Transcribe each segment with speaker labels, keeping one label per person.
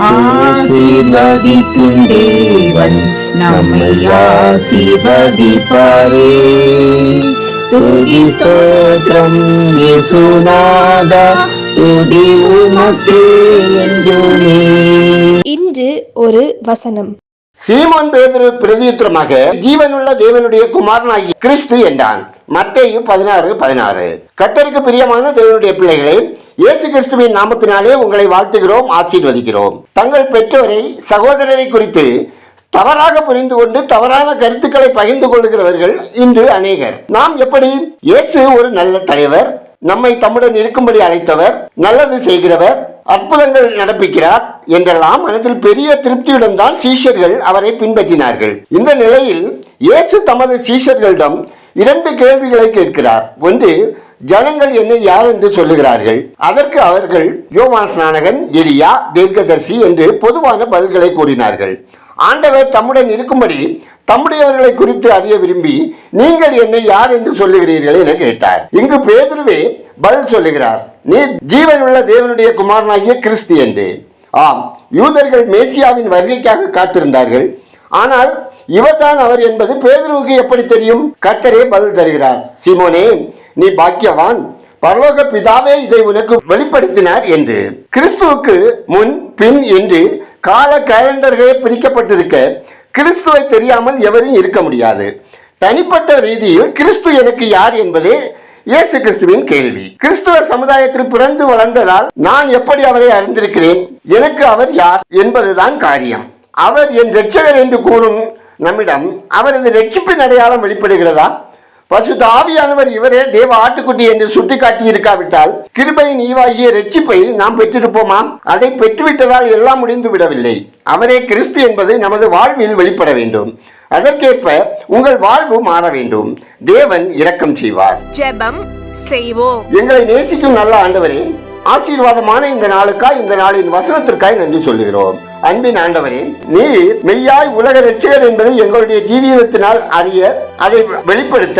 Speaker 1: ஆசீர்வதிக்கும் தேவன் நம்மை ஆசீர்வதிப்பாரே. துதி ஸ்தோத்திரம் இயேசுநாதா, துதி உமக்கே என்றுமே.
Speaker 2: இன்று ஒரு வசனம்.
Speaker 3: சீமோன் பேதுரு பிரதியுத்தரமாக, ஜீவனுள்ள தேவனுடைய குமாரனாகிய கிறிஸ்து என்றான். மத்தேயு 16:16. கர்த்தருக்கு பிரியமான தேவனுடைய பிள்ளைகளே, இயேசு கிறிஸ்துவின் நாமத்தினாலே உங்களை வாழ்த்துகிறோம், ஆசீர்வதிக்கிறோம். தங்கள் பெற்றோரை, சகோதரரை குறித்து தவறாக புரிந்து கொண்டு தவறான கருத்துக்களை பகிர்ந்து கொள்கிறவர்கள் இன்று அநேகர். நாம் எப்படி? இயேசு ஒரு நல்ல தலைவர், நம்மை தம்முடன் இருக்கும்படி அழைத்தவர், நல்லது செய்கிறவர், அற்புதங்கள் நடப்பிக்கிறார் என்றெல்லாம் மனதில் பெரிய திருப்தியுடன் தான் சீஷர்கள் அவரை பின்பற்றினார்கள். இந்த நிலையில் இயேசு தமது சீஷர்களிடம் 2 கேள்விகளை கேட்கிறார். ஒன்று, ஜனங்கள் என்னை யார் என்று சொல்லுகிறார்கள்? அதற்கு அவர்கள் யோவான் ஸ்நானகன், எலியா, தீர்க்கதரிசி என்று பொதுவான பதில்களை கூறினார்கள். ஆண்டவர் தம்முடன் இருக்கும்படி தம்முடையவர்களை குறித்து அறிய விரும்பி, நீங்கள் என்னை யார் என்று சொல்லுகிறீர்கள் என கேட்டார். இங்கு பேதுருவே பதில் சொல்லுகிறார், நீ ஜீவனுள்ள தேவனுடைய குமாரனாகிய கிறிஸ்து என்று. ஆம், யூதர்கள் மேசியாவின் வருகைக்காக காத்திருந்தார்கள். ஆனால் இவர்தான் அவர் என்பது பேதுருவுக்கு எப்படி தெரியும்? கர்த்தரே பதில் தருகிறார், சீமோனே, நீ பாக்கியவான், பரலோக பிதாவே இதை உனக்கு வெளிப்படுத்தினார் என்று. கிறிஸ்துவுக்கு முன் பின் என்று கால கேலண்டர்களே பிரிக்கப்பட்டிருக்க கிறிஸ்துவை தெரியாமல் எவரும் இருக்க முடியாது. தனிப்பட்ட ரீதியில் கிறிஸ்து எனக்கு யார் என்பதே இயேசு கிறிஸ்துவின் கேள்வி. கிறிஸ்துவ சமுதாயத்தில் பிறந்து வளர்ந்ததால் நான் எப்படி அவரை அறிந்திருக்கிறேன்? எனக்கு அவர் யார் என்பதுதான் காரியம். அவர் என் இரட்சகர் என்று கூறும் நம்மிடம் அவரது ரட்சிப்பின் அடையாளம் வெளிப்படுகிறதா? பரிசுத்த ஆவியானவர் இவரே தேவ ஆட்டுக்குட்டி என்று சுட்டி காட்டி இருக்காவிட்டால் கிருபையின் ஈவாகிய ரட்சிப்பை நாம் பெற்றிருப்போமா? அதை பெற்றுவிட்டதால் எல்லாம் முடிந்து விடவில்லை. அவரே கிறிஸ்து என்பது நமது வாழ்வில் வெளிப்பட வேண்டும். அதற்கேற்ப உங்கள் வாழ்வு மாற வேண்டும். தேவன் இரக்கம் செய்வார்.
Speaker 2: ஜெபம் செய்வோம்.
Speaker 3: எங்களை நேசிக்கும் நல்ல ஆண்டவரே, ஆசீர்வாதமான இந்த நாளுக்காய், இந்த நாளின் வசனத்திற்காய் நன்றி சொல்லுகிறோம். அன்பின் ஆண்டவரே, நீர் மெய்யாய் உலக இரட்சகர் என்பதை எங்களுடைய ஜீவியத்தினால் அறிய, அதை வெளிப்படுத்த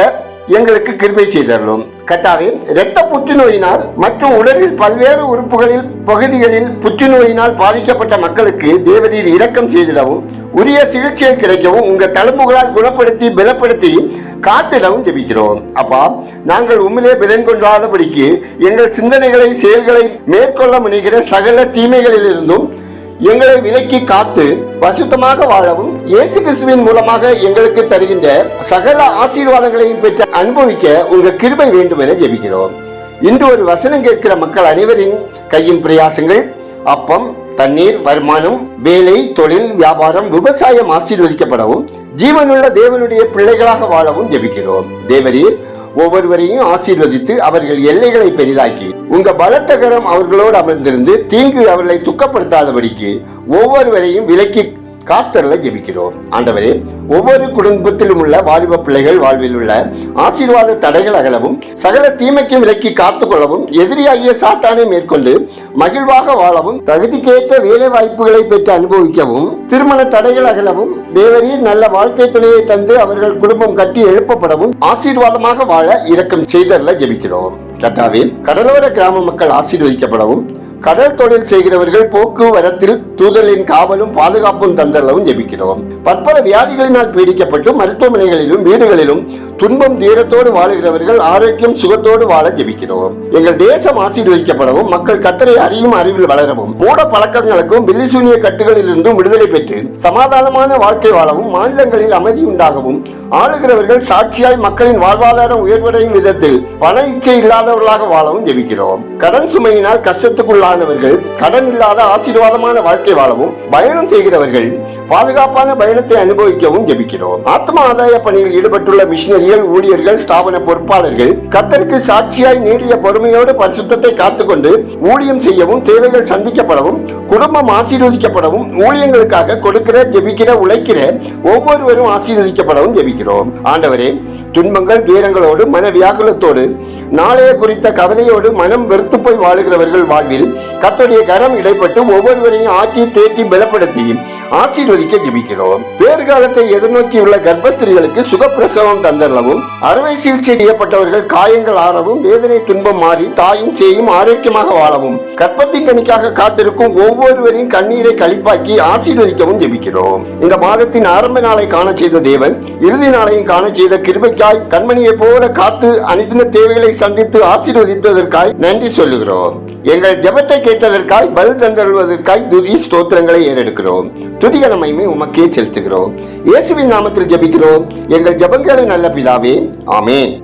Speaker 3: எங்களுக்கு கிருபை செய்தருளும். கர்த்தாவே, இரத்த புற்றுநோயினால் மற்றும் உடலில் பல்வேறு பகுதிகளில் புற்றுநோயினால் பாதிக்கப்பட்ட மக்களுக்கு தேவரீர் இரக்கம் செய்திடவும், உரிய சிகிச்சை கிடைக்கவும், உங்க தழும்புகளால் குணப்படுத்தி பலப்படுத்தி காத்திடவும் ஜெபிக்கிறோம். அப்பா, நாங்கள் உண்மையிலே பலன் கொண்டாதபடிக்கு எங்கள் சிந்தனைகளை, செயல்களை மேற்கொள்ள முனைகிற சகல தீமைகளில் இருந்தும் எங்களை விலக்கி காத்து பரிசுத்தமாக வாழவும், இயேசு கிறிஸ்துவின் மூலமாக எங்களுக்கு தருகின்ற சகல ஆசீர்வாதங்களையும் பெற்று அனுபவிக்க உங்க கிருபை வேண்டும் என ஜெபிக்கிறோம். இன்று ஒரு வசனம் கேட்கிற மக்கள் அனைவரின் கையின் பிரயாசங்கள், அப்பம், தண்ணீர், வருமானம், வேலை, தொழில், வியாபாரம், விவசாயம் ஆசீர்வதிக்கப்படவும், ஜீவனுள்ள தேவனுடைய பிள்ளைகளாக வாழவும் ஜெபிக்கிறோம். தேவரீர் ஒவ்வொருவரையும் ஆசீர்வதித்து அவர்கள் எல்லைகளை பெரிதாக்கி உங்க பலத்த கரம் அவர்களோடு அமர்ந்திருந்து தீங்கு அவர்களை துக்கப்படுத்தாதபடிக்கு ஒவ்வொருவரையும் விலக்கி காத்தரல ஜெபிக்கிறோம். ஆண்டவரே, ஒவ்வொரு குடும்பத்திலும் உள்ள வாலிப பிள்ளைகள் வாழ்வில் உள்ள ஆசீர்வாத தடைகள் அகலவும், சகல தீமைக்கும் விலக்கி காத்துக்கொள்ளவும், எதிரியாகிய சாத்தானை மேற்கொண்டு மகிழ்வாக வாழவும், தகுதிக்கேற்ற வேலை வாய்ப்புகளை பெற்று அனுபவிக்கவும், திருமண தடைகள் அகலவும், தேவரீர் நல்ல வாழ்க்கை துணையை தந்து அவர்கள் குடும்பம் கட்டி எழுப்பப்படவும், ஆசீர்வாதமாக வாழ இரக்கம் செய்தரல ஜெபிக்கிறோம். கர்த்தாவே, கடலோர கிராம மக்கள் ஆசீர்வதிக்கப்படவும், கடல் தொழில் செய்கிறவர்கள் போக்குவரத்தில் தூதலின் காவலும் பாதுகாப்பும் தந்தரவும் ஜெபிக்கிறோம். பற்பல வியாதிகளினால் பீடிக்கப்பட்டு மருத்துவமனைகளிலும் வீடுகளிலும் துன்பம் தீரத்தோடு வாழுகிறவர்கள் ஆரோக்கியம் சுகத்தோடு வாழ ஜெபிக்கிறோம். எங்கள் தேசம் ஆசீர்வதிக்கப்படவும், மக்கள் கர்த்தரை அறியும் அறிவில் வளரவும், மூட பழக்கங்களுக்கும் பில்லிசூனிய கட்டுகளில் இருந்தும் விடுதலை பெற்று சமாதானமான வாழ்க்கை வாழவும், மாநிலங்களில் அமைதி உண்டாகவும், ஆளுகிறவர்கள் சாட்சியாய் மக்களின் வாழ்வாதாரம் உயர்வடையும் விதத்தில் பண இச்சை இல்லாதவர்களாக வாழவும் ஜெபிக்கிறோம். கடன் சுமையினால் கஷ்டத்துக்குள்ளானவர்கள் கடன் இல்லாத ஆசீர்வாதமான வாழ்க்கை வாழவும், பயணம் செய்கிறவர்கள் பாதுகாப்பான பயணத்தை அனுபவிக்கவும் ஜெபிக்கிறோம். ஆத்ம ஆதாய பணியில் ஈடுபட்டுள்ள மிஷினரிகள், ஊழியர்கள், ஸ்தாபன பொறுப்பாளர்கள் கர்த்தருக்கு சாட்சியாய் நீடிய பொறுமையோடு பரிசுத்தத்தை காத்துக்கொண்டு ஊழியம் செய்யவும், தேவைகள் சந்திக்கப்படவும், குடும்பம் ஆசீர்வதிக்கப்படவும், ஊழியங்களுக்காக கொடுக்கிற, ஜெபிக்கிற, உழைக்கிற ஒவ்வொருவரும் ஆசீர்வதிக்கப்படவும் ஜெபிக்கிறோம். ஆண்டவரே, துன்பங்கள் துயரங்களோடு மன வியாகுலத்தோடு நாளைய குறித்த கவலையோடு மனம் வெறுத்து போய் வாழுகிறவர்கள் வாழ்வில் கர்த்தருடைய கரம் இடைப்பட்டு ஒவ்வொருவரையும் ஆற்றி தேற்றி பலப்படுத்தி ஆசீர்வதிக்க ஜெபிக்கிறோம். பேறுகாலத்தை எதிர்நோக்கியுள்ள கர்ப்பஸ்திரிகளுக்கு சுகப்பிரசவம் தந்தரவும், அறுவை சிகிச்சை செய்யப்பட்டவர்கள் காயங்கள் ஆறவும், வேதனை துன்பம் மாறி தாயும் சேயும் ஆரோக்கியமாக வாழவும், கற்பத்தின் கனிக்காக காத்திருக்கும் ஒவ்வொருவரின் கண்ணீரை கழிப்பாக்கி ஆசீர்வதிக்கவும் ஜெபிக்கிறோம். இந்த மாதத்தின் ஆரம்ப நாளை காண செய்த தேவன் இறுதி நாளையும் காண செய்த கிருபைக்காய் கண்மணியை போல காத்து அனிதின தேவைகளை சந்தித்து ஆசீர்வதித்ததற்காய் நன்றி சொல்லுகிறோம். எங்கள் ஜெபத்தை கேட்டதற்காய் பதில் தந்தருவதற்காய் துதி ஸ்தோத்திரங்களை ஏறெடுக்கிறோம். துதிகன மகிமை உமக்கே செலுத்துகிறோம். இயேசுவின் நாமத்தில் ஜெபிக்கிறோம் எங்கள் ஜெபங்களை நல்ல பிதாவே, ஆமென்.